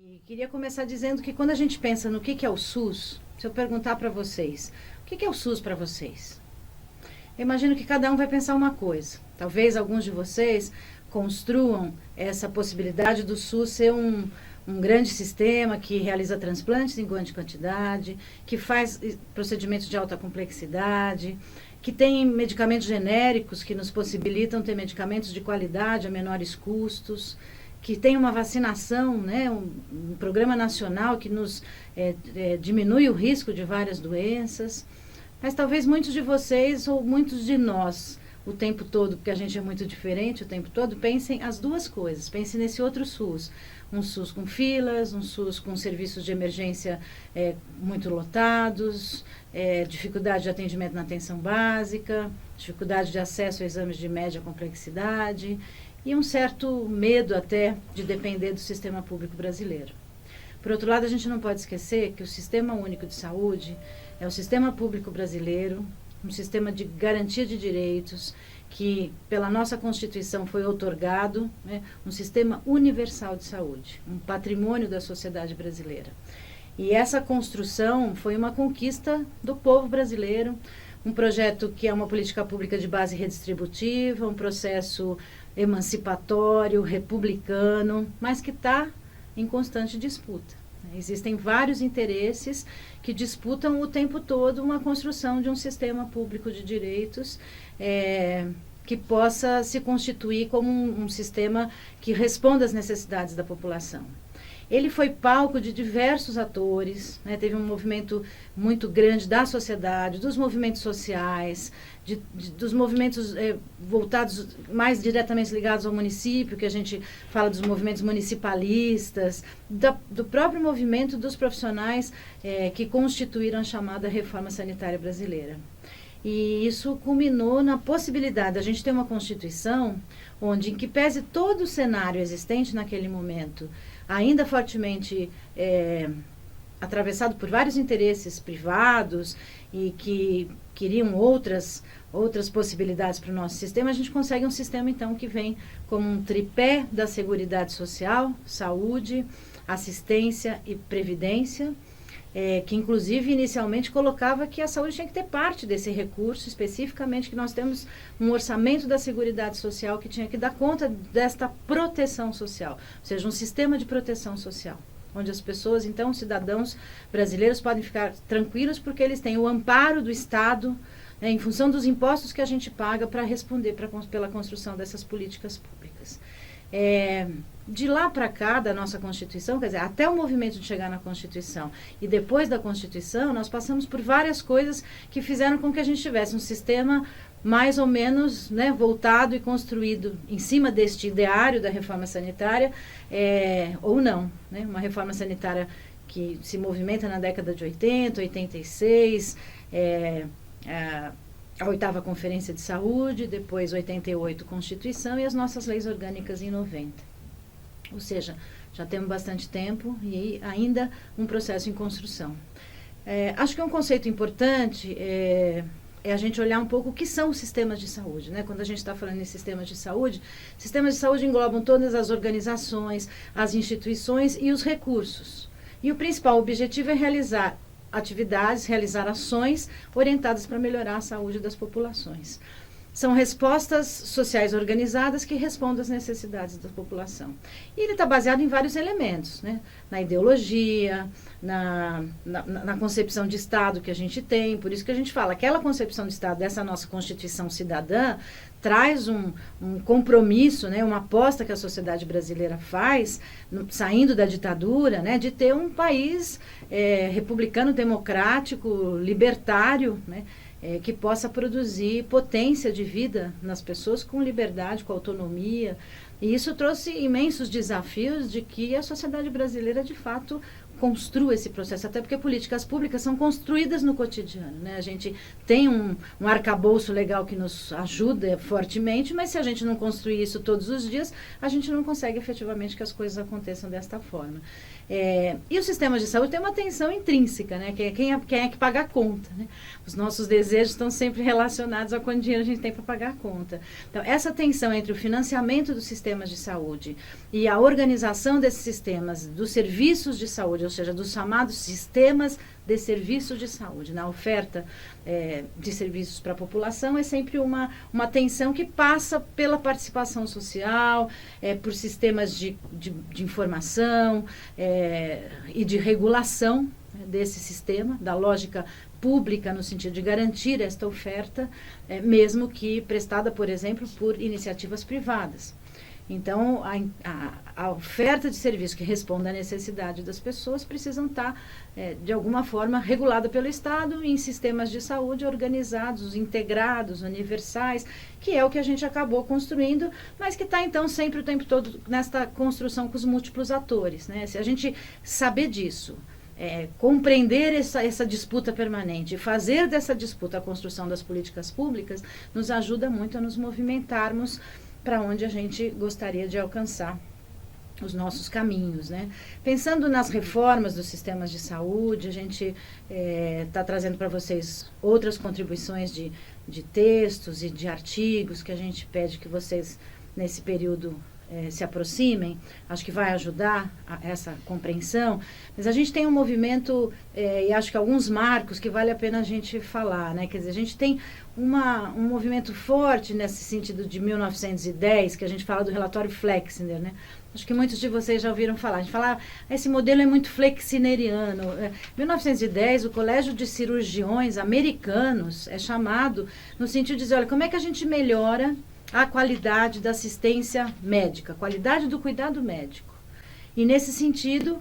E queria começar dizendo que quando a gente pensa no que é o SUS, se eu perguntar para vocês, o que é o SUS para vocês? Eu imagino que cada um vai pensar uma coisa. Talvez alguns de vocês construam essa possibilidade do SUS ser um grande sistema que realiza transplantes em grande quantidade, que faz procedimentos de alta complexidade, que tem medicamentos genéricos que nos possibilitam ter medicamentos de qualidade a menores custos, que tem uma vacinação, né, um programa nacional que nos diminui o risco de várias doenças. Mas talvez muitos de vocês ou muitos de nós, o tempo todo, porque a gente é muito diferente o tempo todo, pensem as duas coisas. Pensem nesse outro SUS. Um SUS com filas, um SUS com serviços de emergência muito lotados, dificuldade de atendimento na atenção básica, dificuldade de acesso a exames de média complexidade e um certo medo até de depender do sistema público brasileiro. Por outro lado, a gente não pode esquecer que o Sistema Único de Saúde é o sistema público brasileiro, um sistema de garantia de direitos que, pela nossa Constituição, foi outorgado, né, um sistema universal de saúde, um patrimônio da sociedade brasileira. E essa construção foi uma conquista do povo brasileiro, um projeto que é uma política pública de base redistributiva, um processo emancipatório, republicano, mas que está em constante disputa. Existem vários interesses que disputam o tempo todo uma construção de um sistema público de direitos que possa se constituir como um sistema que responda às necessidades da população. Ele foi palco de diversos atores, né? Teve um movimento muito grande da sociedade, dos movimentos sociais, dos movimentos voltados mais diretamente ligados ao município, que a gente fala dos movimentos municipalistas, do próprio movimento dos profissionais que constituíram a chamada reforma sanitária brasileira. E isso culminou na possibilidade de a gente ter uma Constituição onde, em que pese todo o cenário existente naquele momento, ainda fortemente atravessado por vários interesses privados e que queriam outras possibilidades para o nosso sistema, a gente consegue um sistema, então, que vem como um tripé da Seguridade Social, saúde, assistência e previdência, que inclusive inicialmente colocava que a saúde tinha que ter parte desse recurso, especificamente que nós temos um orçamento da Seguridade Social que tinha que dar conta desta proteção social, ou seja, um sistema de proteção social, onde as pessoas, então, os cidadãos brasileiros podem ficar tranquilos porque eles têm o amparo do Estado, né, em função dos impostos que a gente paga para responder pela construção dessas políticas públicas. De lá para cá, da nossa Constituição, quer dizer, até o movimento de chegar na Constituição e depois da Constituição, nós passamos por várias coisas que fizeram com que a gente tivesse um sistema mais ou menos, né, voltado e construído em cima deste ideário da reforma sanitária, ou não, né, uma reforma sanitária que se movimenta na década de 80, 86, a 8ª Conferência de Saúde, depois 88 Constituição e as nossas leis orgânicas em 90. Ou seja, já temos bastante tempo e ainda um processo em construção. Acho que um conceito importante é a gente olhar um pouco o que são os sistemas de saúde, né? Quando a gente está falando em sistemas de saúde englobam todas as organizações, as instituições e os recursos. E o principal objetivo é realizar atividades, realizar ações orientadas para melhorar a saúde das populações. São respostas sociais organizadas que respondem às necessidades da população. E ele está baseado em vários elementos, né? Na ideologia, na concepção de Estado que a gente tem. Por isso que a gente fala, aquela concepção de Estado dessa nossa Constituição cidadã traz um compromisso, né? Uma aposta que a sociedade brasileira faz, saindo da ditadura, né? De ter um país republicano, democrático, libertário, né? Que possa produzir potência de vida nas pessoas com liberdade, com autonomia. E isso trouxe imensos desafios de que a sociedade brasileira, de fato, construa esse processo, até porque políticas públicas são construídas no cotidiano, né? A gente tem um arcabouço legal que nos ajuda fortemente, mas se a gente não construir isso todos os dias, a gente não consegue efetivamente que as coisas aconteçam desta forma. E os sistemas de saúde têm uma tensão intrínseca, né? Que é quem é que paga a conta, né? Os nossos desejos estão sempre relacionados a quanto dinheiro a gente tem para pagar a conta. Então, essa tensão entre o financiamento dos sistemas de saúde e a organização desses sistemas, dos serviços de saúde, ou seja, dos chamados sistemas de serviços de saúde, na oferta de serviços para a população, é sempre uma tensão que passa pela participação social, por sistemas de informação e de regulação desse sistema, da lógica pública no sentido de garantir esta oferta, mesmo que prestada, por exemplo, por iniciativas privadas. Então, a oferta de serviço que responda à necessidade das pessoas precisam estar, de alguma forma, regulada pelo Estado em sistemas de saúde organizados, integrados, universais, que é o que a gente acabou construindo, mas que está, então, sempre o tempo todo nesta construção com os múltiplos atores, né? Se a gente saber disso, compreender essa disputa permanente, fazer dessa disputa a construção das políticas públicas, nos ajuda muito a nos movimentarmos para onde a gente gostaria de alcançar os nossos caminhos, né? Pensando nas reformas dos sistemas de saúde, a gente está trazendo para vocês outras contribuições de textos e de artigos que a gente pede que vocês, nesse período, se aproximem. Acho que vai ajudar essa compreensão. Mas a gente tem um movimento, e acho que alguns marcos que vale a pena a gente falar, né? Quer dizer, a gente tem um movimento forte nesse sentido de 1910, que a gente fala do relatório Flexner, né? Acho que muitos de vocês já ouviram falar. A gente fala, esse modelo é muito flexneriano. Em 1910, o Colégio de Cirurgiões Americanos é chamado no sentido de dizer, olha, como é que a gente melhora a qualidade da assistência médica, a qualidade do cuidado médico. E nesse sentido,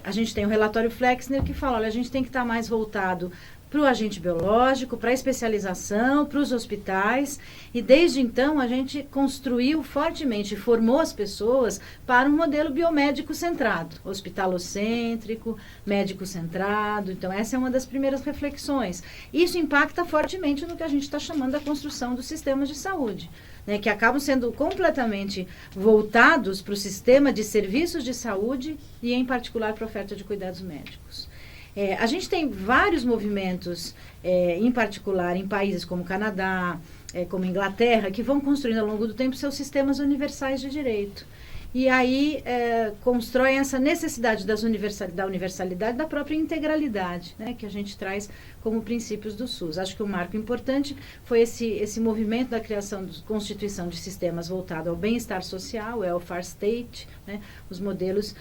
a gente tem o relatório Flexner que fala, olha, a gente tem que estar mais voltado para o agente biológico, para a especialização, para os hospitais, e desde então a gente construiu fortemente, formou as pessoas para um modelo biomédico centrado, hospitalocêntrico, médico centrado. Então essa é uma das primeiras reflexões. Isso impacta fortemente no que a gente está chamando da construção dos sistemas de saúde, né, que acabam sendo completamente voltados para o sistema de serviços de saúde e em particular para a oferta de cuidados médicos. A gente tem vários movimentos, em particular em países como Canadá, como Inglaterra, que vão construindo ao longo do tempo seus sistemas universais de direito. E aí constroem essa necessidade da universalidade, da própria integralidade, né, que a gente traz como princípios do SUS. Acho que um marco importante foi esse movimento da criação da constituição de sistemas voltado ao bem-estar social, o welfare state, né, os modelos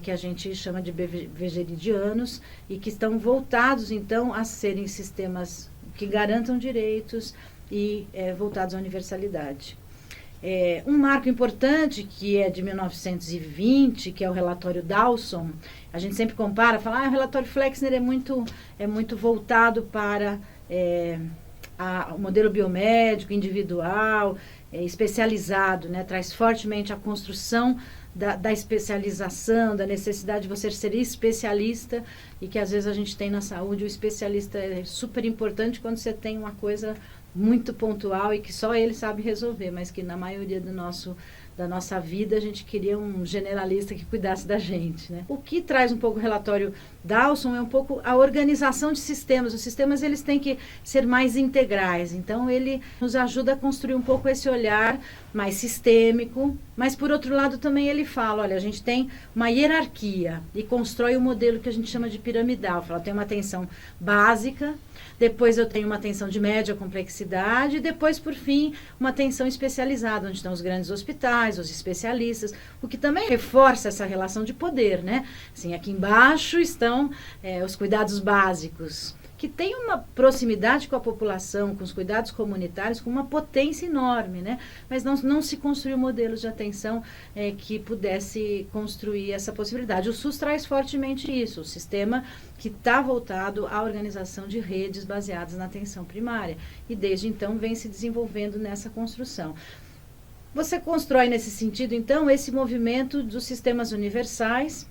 que a gente chama de weberidianos e que estão voltados, então, a serem sistemas que garantam direitos e voltados à universalidade. Um marco importante, que é de 1920, que é o relatório Dawson, a gente sempre compara, fala, o relatório Flexner é muito voltado para o modelo biomédico, individual, especializado, né, traz fortemente a construção da especialização, da necessidade de você ser especialista, e que às vezes a gente tem na saúde, o especialista é super importante quando você tem uma coisa muito pontual e que só ele sabe resolver, mas que na maioria da nossa vida a gente queria um generalista que cuidasse da gente, né? O que traz um pouco o relatório Dawson é um pouco a organização de sistemas. Os sistemas, eles têm que ser mais integrais, então ele nos ajuda a construir um pouco esse olhar mais sistêmico, mas por outro lado também ele fala, olha, a gente tem uma hierarquia e constrói um modelo que a gente chama de piramidal. Fala, tem uma atenção básica, depois eu tenho uma atenção de média complexidade, e depois, por fim, uma atenção especializada, onde estão os grandes hospitais, os especialistas, o que também reforça essa relação de poder, né? Assim, aqui embaixo estão os cuidados básicos, que tem uma proximidade com a população, com os cuidados comunitários, com uma potência enorme, né? Mas não se construiu modelos de atenção que pudesse construir essa possibilidade. O SUS traz fortemente isso, o sistema que está voltado à organização de redes baseadas na atenção primária, e desde então vem se desenvolvendo nessa construção. Você constrói nesse sentido, então, esse movimento dos sistemas universais,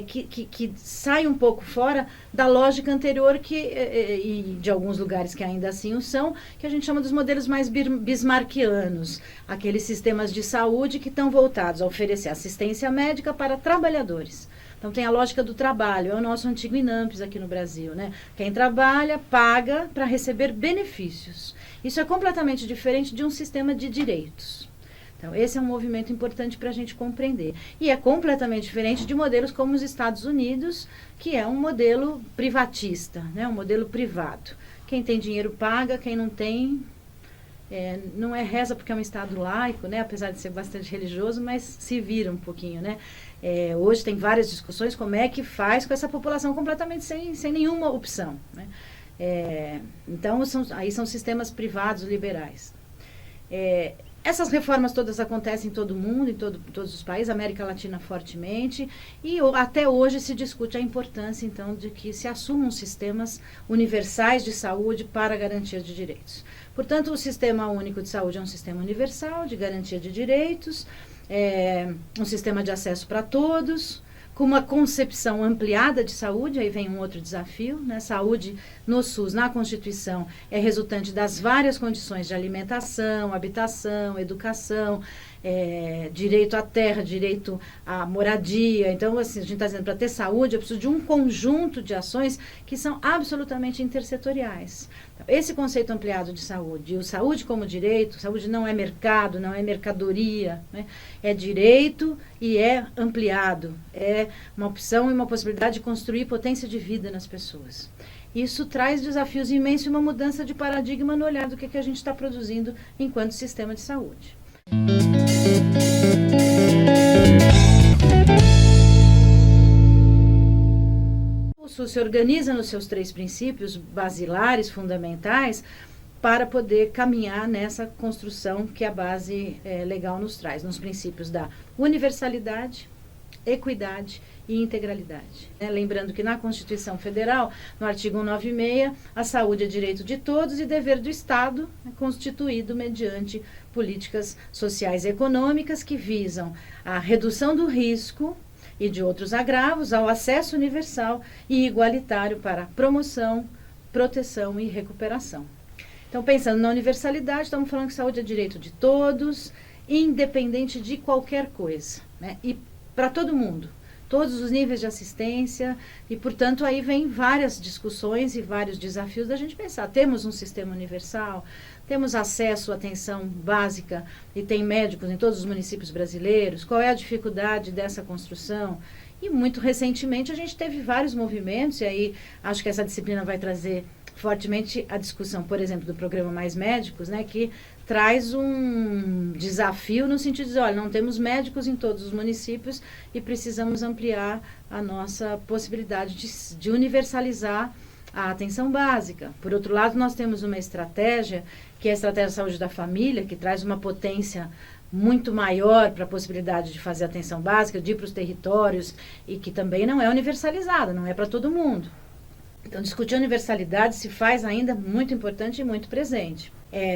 que sai um pouco fora da lógica anterior e de alguns lugares que ainda assim o são, que a gente chama dos modelos mais bismarckianos, aqueles sistemas de saúde que estão voltados a oferecer assistência médica para trabalhadores. Então tem a lógica do trabalho, é o nosso antigo INAMPS aqui no Brasil, né? Quem trabalha paga para receber benefícios. Isso é completamente diferente de um sistema de direitos. Então, esse é um movimento importante para a gente compreender. E é completamente diferente de modelos como os Estados Unidos, que é um modelo privatista, né? Um modelo privado. Quem tem dinheiro paga, quem não tem, não é reza porque é um Estado laico, né? Apesar de ser bastante religioso, mas se vira um pouquinho, né? Hoje tem várias discussões como é que faz com essa população completamente sem nenhuma opção, né? Então, aí são sistemas privados liberais. Essas reformas todas acontecem em todo o mundo, em todos os países, América Latina fortemente, e até hoje se discute a importância, então, de que se assumam sistemas universais de saúde para a garantia de direitos. Portanto, o Sistema Único de Saúde é um sistema universal de garantia de direitos, um sistema de acesso para todos, com uma concepção ampliada de saúde, aí vem um outro desafio, né? Saúde no SUS, na Constituição, é resultante das várias condições de alimentação, habitação, educação, direito à terra, direito à moradia. Então, assim, a gente está dizendo, para ter saúde, eu preciso de um conjunto de ações que são absolutamente intersetoriais. Esse conceito ampliado de saúde, e o saúde como direito, saúde não é mercado, não é mercadoria, né? É direito e é ampliado, é uma opção e uma possibilidade de construir potência de vida nas pessoas. Isso traz desafios imensos e uma mudança de paradigma no olhar do que a gente está produzindo enquanto sistema de saúde. O SUS se organiza nos seus 3 princípios basilares, fundamentais, para poder caminhar nessa construção que a base legal nos traz, nos princípios da universalidade, equidade e integralidade. Lembrando que na Constituição Federal, no artigo 196, a saúde é direito de todos e dever do Estado, constituído mediante políticas sociais e econômicas que visam a redução do risco e de outros agravos ao acesso universal e igualitário para promoção, proteção e recuperação. Então, pensando na universalidade, estamos falando que saúde é direito de todos, independente de qualquer coisa, né? E para todo mundo, todos os níveis de assistência, e, portanto, aí vem várias discussões e vários desafios da gente pensar. Temos um sistema universal, temos acesso à atenção básica e tem médicos em todos os municípios brasileiros, qual é a dificuldade dessa construção? E, muito recentemente, a gente teve vários movimentos, e aí acho que essa disciplina vai trazer fortemente a discussão, por exemplo, do programa Mais Médicos, né, que traz um desafio no sentido de dizer, olha, não temos médicos em todos os municípios e precisamos ampliar a nossa possibilidade de universalizar a atenção básica. Por outro lado, nós temos uma estratégia, que é a Estratégia de Saúde da Família, que traz uma potência muito maior para a possibilidade de fazer atenção básica, de ir para os territórios, e que também não é universalizada, não é para todo mundo. Então, discutir a universalidade se faz ainda muito importante e muito presente.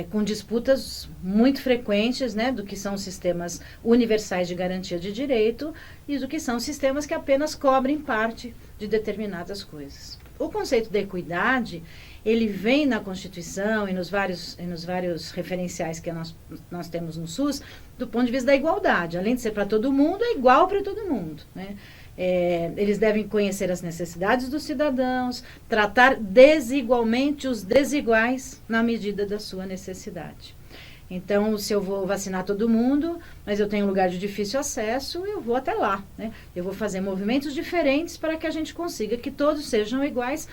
Com disputas muito frequentes, né, do que são sistemas universais de garantia de direito e do que são sistemas que apenas cobrem parte de determinadas coisas. O conceito da equidade, ele vem na Constituição e nos vários referenciais que nós temos no SUS, do ponto de vista da igualdade. Além de ser para todo mundo, é igual para todo mundo, né? Eles devem conhecer as necessidades dos cidadãos, tratar desigualmente os desiguais na medida da sua necessidade. Então, se eu vou vacinar todo mundo, mas eu tenho um lugar de difícil acesso, eu vou até lá, né? Eu vou fazer movimentos diferentes para que a gente consiga que todos sejam iguais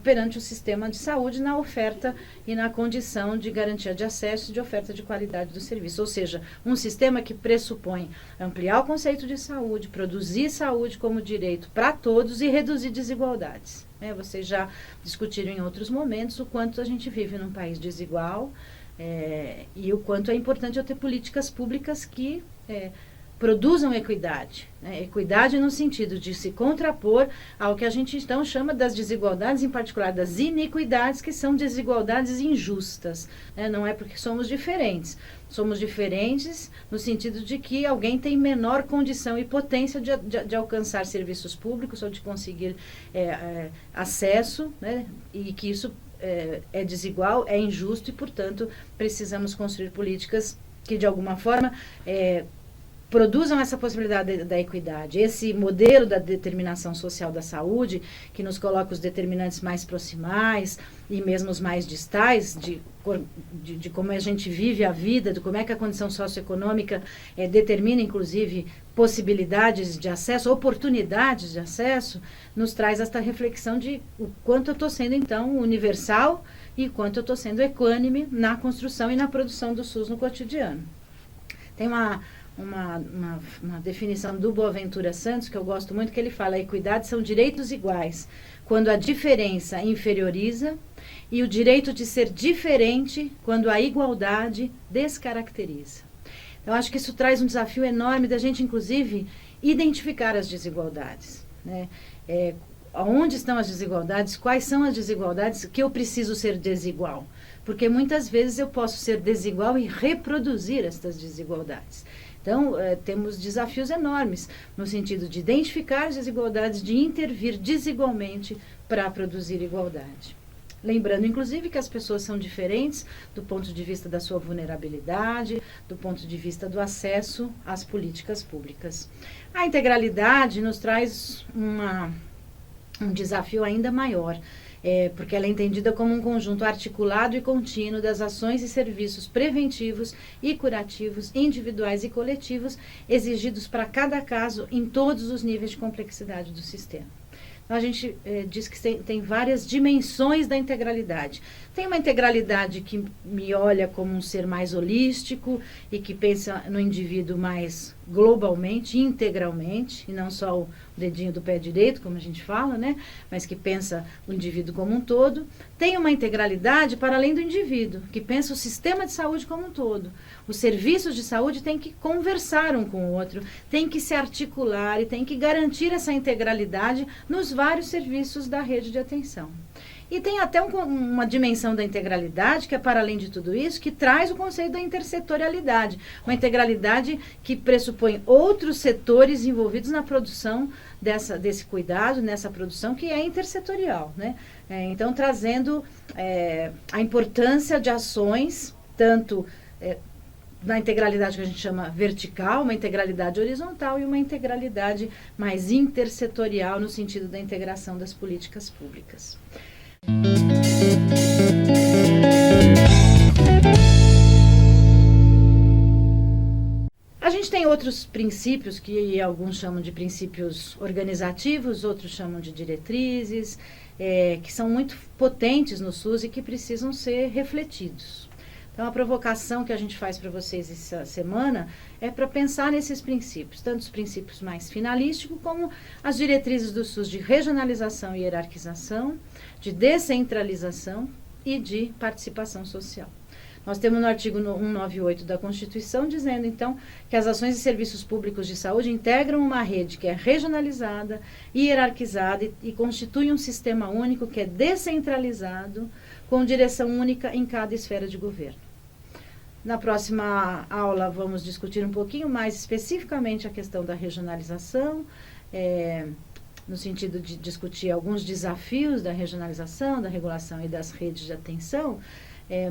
perante o sistema de saúde na oferta e na condição de garantia de acesso e de oferta de qualidade do serviço. Ou seja, um sistema que pressupõe ampliar o conceito de saúde, produzir saúde como direito para todos e reduzir desigualdades. Vocês já discutiram em outros momentos o quanto a gente vive num país desigual, e o quanto é importante eu ter políticas públicas que produzam equidade, né? Equidade no sentido de se contrapor ao que a gente então chama das desigualdades, em particular das iniquidades, que são desigualdades injustas, né? Não é porque somos diferentes no sentido de que alguém tem menor condição e potência de alcançar serviços públicos ou de conseguir acesso, né? E que isso é desigual, é injusto e, portanto, precisamos construir políticas que, de alguma forma, produzam essa possibilidade da equidade. Esse modelo da determinação social da saúde, que nos coloca os determinantes mais proximais e mesmo os mais distais, de como a gente vive a vida, de como é que a condição socioeconômica determina, inclusive, possibilidades de acesso, oportunidades de acesso, nos traz esta reflexão de o quanto eu estou sendo, então, universal e quanto eu estou sendo equânime na construção e na produção do SUS no cotidiano. Tem uma definição do Boaventura Santos, que eu gosto muito, que ele fala: a equidade são direitos iguais, quando a diferença inferioriza, e o direito de ser diferente, quando a igualdade descaracteriza. Eu acho que isso traz um desafio enorme da gente, inclusive, identificar as desigualdades, né? Onde estão as desigualdades, quais são as desigualdades que eu preciso ser desigual. Porque muitas vezes eu posso ser desigual e reproduzir estas desigualdades. Então, temos desafios enormes no sentido de identificar as desigualdades, de intervir desigualmente para produzir igualdade. Lembrando, inclusive, que as pessoas são diferentes do ponto de vista da sua vulnerabilidade, do ponto de vista do acesso às políticas públicas. A integralidade nos traz um desafio ainda maior, porque ela é entendida como um conjunto articulado e contínuo das ações e serviços preventivos e curativos, individuais e coletivos, exigidos para cada caso em todos os níveis de complexidade do sistema. Então, a gente diz que tem várias dimensões da integralidade. Tem uma integralidade que me olha como um ser mais holístico e que pensa no indivíduo mais globalmente, integralmente, e não só o dedinho do pé direito, como a gente fala, né? Mas que pensa o indivíduo como um todo. Tem uma integralidade para além do indivíduo, que pensa o sistema de saúde como um todo. Os serviços de saúde têm que conversar um com o outro, têm que se articular e têm que garantir essa integralidade nos vários serviços da rede de atenção. E tem até uma dimensão da integralidade, que é para além de tudo isso, que traz o conceito da intersetorialidade. Uma integralidade que pressupõe outros setores envolvidos na produção desse cuidado, nessa produção, que é intersetorial, né? Então, trazendo a importância de ações, tanto na integralidade que a gente chama vertical, uma integralidade horizontal e uma integralidade mais intersetorial no sentido da integração das políticas públicas. A gente tem outros princípios que alguns chamam de princípios organizativos, outros chamam de diretrizes, que são muito potentes no SUS e que precisam ser refletidos. Então, a provocação que a gente faz para vocês essa semana é para pensar nesses princípios, tanto os princípios mais finalísticos, como as diretrizes do SUS de regionalização e hierarquização, de descentralização e de participação social. Nós temos no artigo 198 da Constituição dizendo, então, que as ações e serviços públicos de saúde integram uma rede que é regionalizada, hierarquizada e constitui um sistema único que é descentralizado, com direção única em cada esfera de governo. Na próxima aula vamos discutir um pouquinho mais especificamente a questão da regionalização, no sentido de discutir alguns desafios da regionalização, da regulação e das redes de atenção,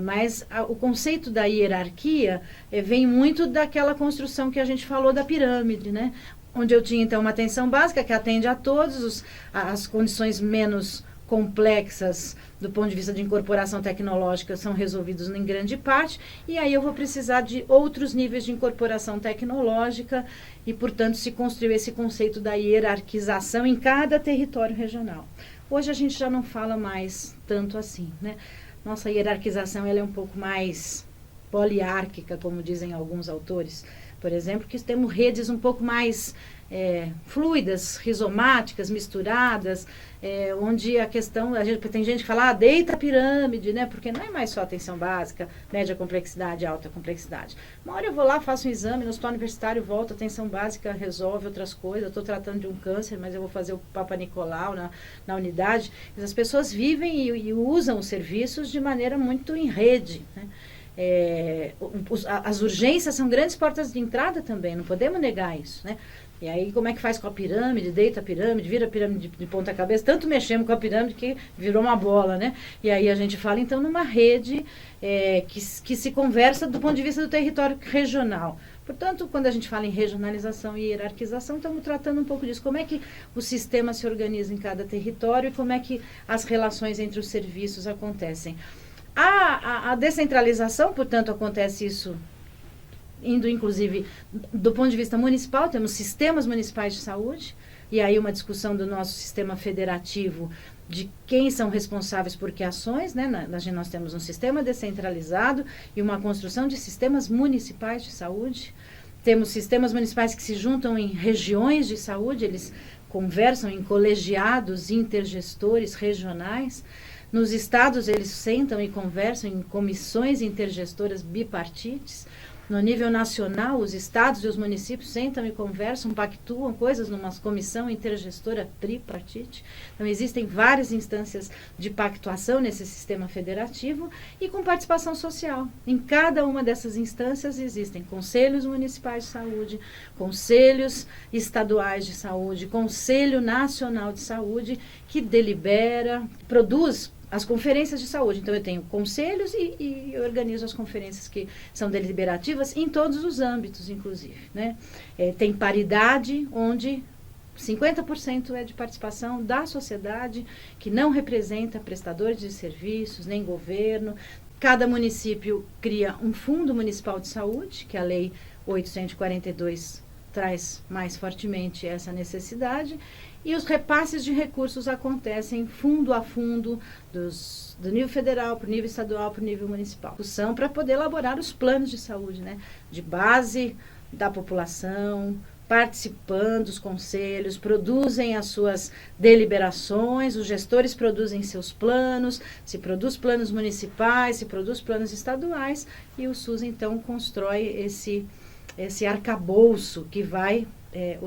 mas o conceito da hierarquia vem muito daquela construção que a gente falou da pirâmide, né? Onde eu tinha então uma atenção básica que atende a todos, as condições menos complexas do ponto de vista de incorporação tecnológica são resolvidos em grande parte, e aí eu vou precisar de outros níveis de incorporação tecnológica e, portanto, se construiu esse conceito da hierarquização em cada território regional. Hoje a gente já não fala mais tanto assim, né? Nossa hierarquização ela é um pouco mais poliárquica, como dizem alguns autores. Por por exemplo, que temos redes um pouco mais fluidas, rizomáticas, misturadas, onde a questão, tem gente que fala, deita a pirâmide, né? Porque não é mais só atenção básica, média complexidade, alta complexidade. Uma hora eu vou lá, faço um exame no hospital universitário, volto, atenção básica resolve outras coisas, eu estou tratando de um câncer, mas eu vou fazer o Papa Nicolau na unidade. As pessoas vivem e usam os serviços de maneira muito em rede, né? As urgências são grandes portas de entrada também, não podemos negar isso, né? E aí como é que faz com a pirâmide, deita a pirâmide, vira a pirâmide de ponta cabeça, tanto mexemos com a pirâmide que virou uma bola, né? E aí a gente fala então numa rede que se conversa do ponto de vista do território regional. Portanto, quando a gente fala em regionalização e hierarquização, estamos tratando um pouco disso. Como é que o sistema se organiza em cada território e como é que as relações entre os serviços acontecem. A descentralização, portanto, acontece isso indo, inclusive, do ponto de vista municipal, temos sistemas municipais de saúde, e aí uma discussão do nosso sistema federativo, de quem são responsáveis por que ações, né? Nós temos um sistema descentralizado e uma construção de sistemas municipais de saúde. Temos sistemas municipais que se juntam em regiões de saúde, eles conversam em colegiados intergestores regionais. Nos estados, eles sentam e conversam em comissões intergestoras bipartites. No nível nacional, os estados e os municípios sentam e conversam, pactuam coisas numa comissão intergestora tripartite. Então, existem várias instâncias de pactuação nesse sistema federativo e com participação social. Em cada uma dessas instâncias existem conselhos municipais de saúde, conselhos estaduais de saúde, Conselho Nacional de Saúde, que delibera, produz as conferências de saúde. Então, eu tenho conselhos e organizo as conferências que são deliberativas em todos os âmbitos, inclusive, né? Tem paridade, onde 50% é de participação da sociedade, que não representa prestadores de serviços, nem governo. Cada município cria um fundo municipal de saúde, que a Lei 842 traz mais fortemente essa necessidade, e os repasses de recursos acontecem fundo a fundo, do nível federal para o nível estadual, para o nível municipal. São para poder elaborar os planos de saúde, né? De base da população, participando dos conselhos, produzem as suas deliberações, os gestores produzem seus planos, se produz planos municipais, se produz planos estaduais, e o SUS, então, constrói esse arcabouço que vai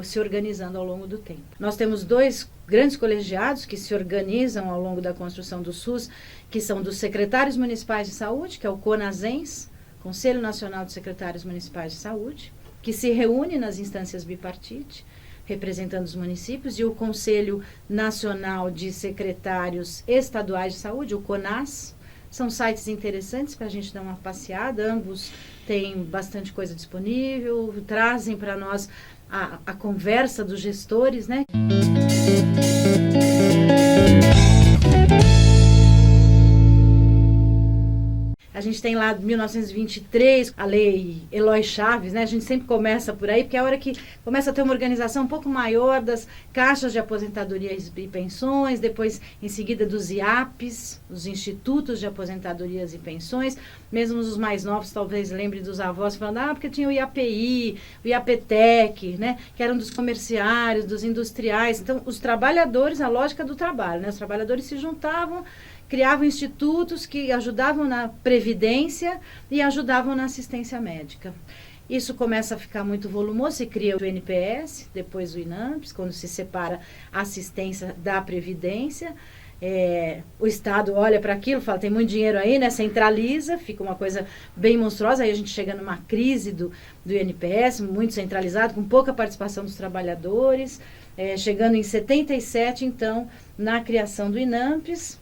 se organizando ao longo do tempo. Nós temos 2 grandes colegiados que se organizam ao longo da construção do SUS, que são dos secretários municipais de saúde, que é o CONASENS, Conselho Nacional de Secretários Municipais de Saúde, que se reúne nas instâncias bipartite, representando os municípios, e o Conselho Nacional de Secretários Estaduais de Saúde, o CONAS. São sites interessantes para a gente dar uma passeada, ambos têm bastante coisa disponível, trazem para nós a conversa dos gestores, né? A gente tem lá 1923, a lei Eloy Chaves, né? A gente sempre começa por aí, porque é a hora que começa a ter uma organização um pouco maior das caixas de aposentadoria e pensões, depois em seguida dos IAPs, os institutos de aposentadorias e pensões, mesmo os mais novos talvez lembrem dos avós falando, porque tinha o IAPI, o IAPTEC, né? Que eram dos comerciários, dos industriais. Então, os trabalhadores, a lógica do trabalho, né? Os trabalhadores se juntavam, criavam institutos que ajudavam na previdência e ajudavam na assistência médica. Isso começa a ficar muito volumoso, se cria o INPS, depois o INAMPS, quando se separa a assistência da previdência. O Estado olha para aquilo, fala, tem muito dinheiro aí, né? Centraliza, fica uma coisa bem monstruosa, aí a gente chega numa crise do INPS, muito centralizado, com pouca participação dos trabalhadores, chegando em 77, então, na criação do INAMPS.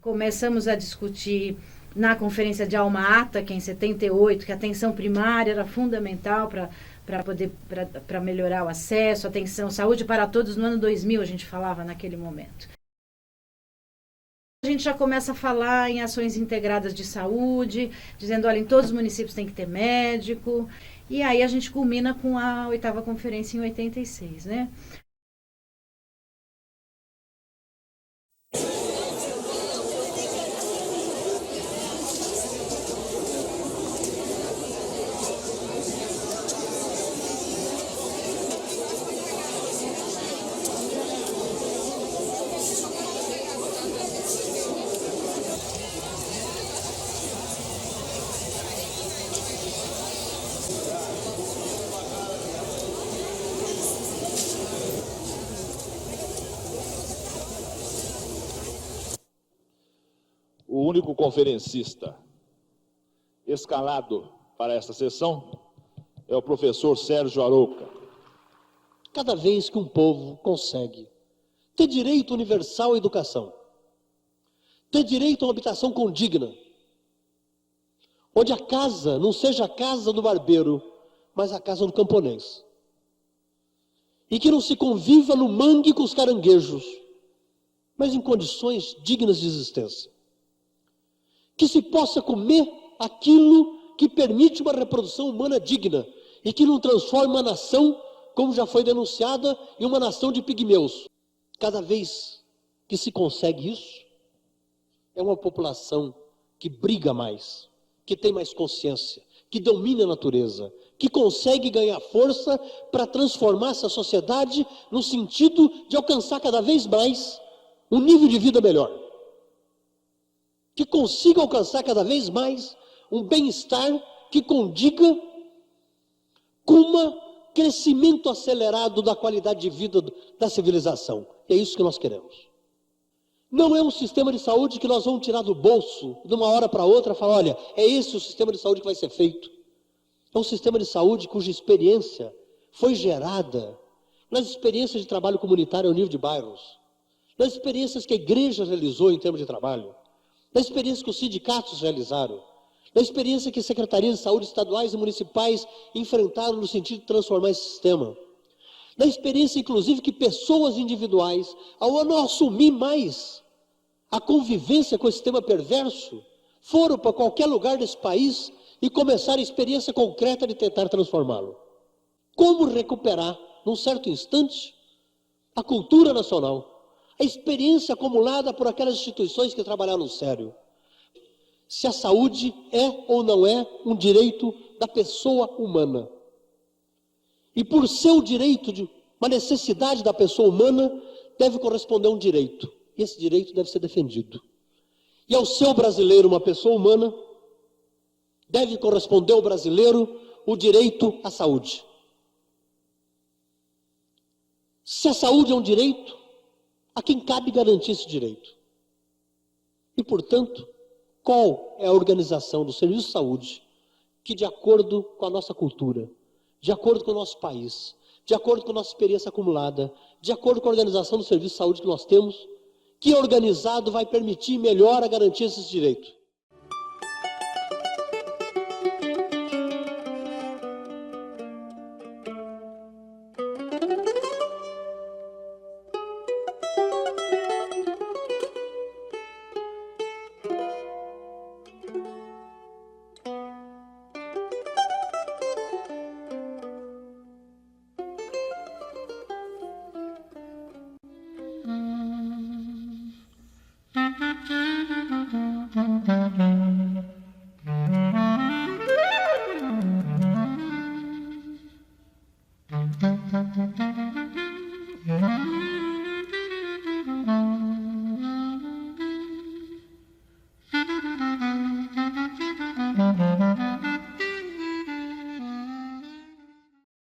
Começamos a discutir na Conferência de Alma-Ata, que é em 78, que a atenção primária era fundamental para melhorar o acesso, atenção, saúde para todos no ano 2000, a gente falava naquele momento. A gente já começa a falar em ações integradas de saúde, dizendo, olha, em todos os municípios tem que ter médico. E aí a gente culmina com a 8ª conferência em 86, né? único conferencista escalado para esta sessão é o professor Sérgio Arouca. Cada vez que um povo consegue ter direito universal à educação, ter direito a uma habitação condigna, onde a casa não seja a casa do barbeiro, mas a casa do camponês, e que não se conviva no mangue com os caranguejos, mas em condições dignas de existência, que se possa comer aquilo que permite uma reprodução humana digna e que não transforme uma nação, como já foi denunciada, em uma nação de pigmeus. Cada vez que se consegue isso, é uma população que briga mais, que tem mais consciência, que domina a natureza, que consegue ganhar força para transformar essa sociedade no sentido de alcançar cada vez mais um nível de vida melhor. Que consiga alcançar cada vez mais um bem-estar que condiga com um crescimento acelerado da qualidade de vida da civilização. É isso que nós queremos. Não é um sistema de saúde que nós vamos tirar do bolso de uma hora para outra e falar, olha, é esse o sistema de saúde que vai ser feito. É um sistema de saúde cuja experiência foi gerada nas experiências de trabalho comunitário ao nível de bairros, nas experiências que a igreja realizou em termos de trabalho, nas experiências que os sindicatos realizaram, na experiência que as secretarias de saúde estaduais e municipais enfrentaram no sentido de transformar esse sistema, na experiência, inclusive, que pessoas individuais, ao não assumir mais a convivência com esse sistema perverso, foram para qualquer lugar desse país e começaram a experiência concreta de tentar transformá-lo. Como recuperar, num certo instante, a cultura nacional, a experiência acumulada por aquelas instituições que trabalharam sério. Se a saúde é ou não é um direito da pessoa humana. E por ser o direito de uma necessidade da pessoa humana, deve corresponder a um direito. E esse direito deve ser defendido. E ao ser o brasileiro uma pessoa humana, deve corresponder ao brasileiro o direito à saúde. Se a saúde é um direito, a quem cabe garantir esse direito? E, portanto, qual é a organização do serviço de saúde que, de acordo com a nossa cultura, de acordo com o nosso país, de acordo com a nossa experiência acumulada, de acordo com a organização do serviço de saúde que nós temos, que organizado vai permitir melhor a garantia desses direitos?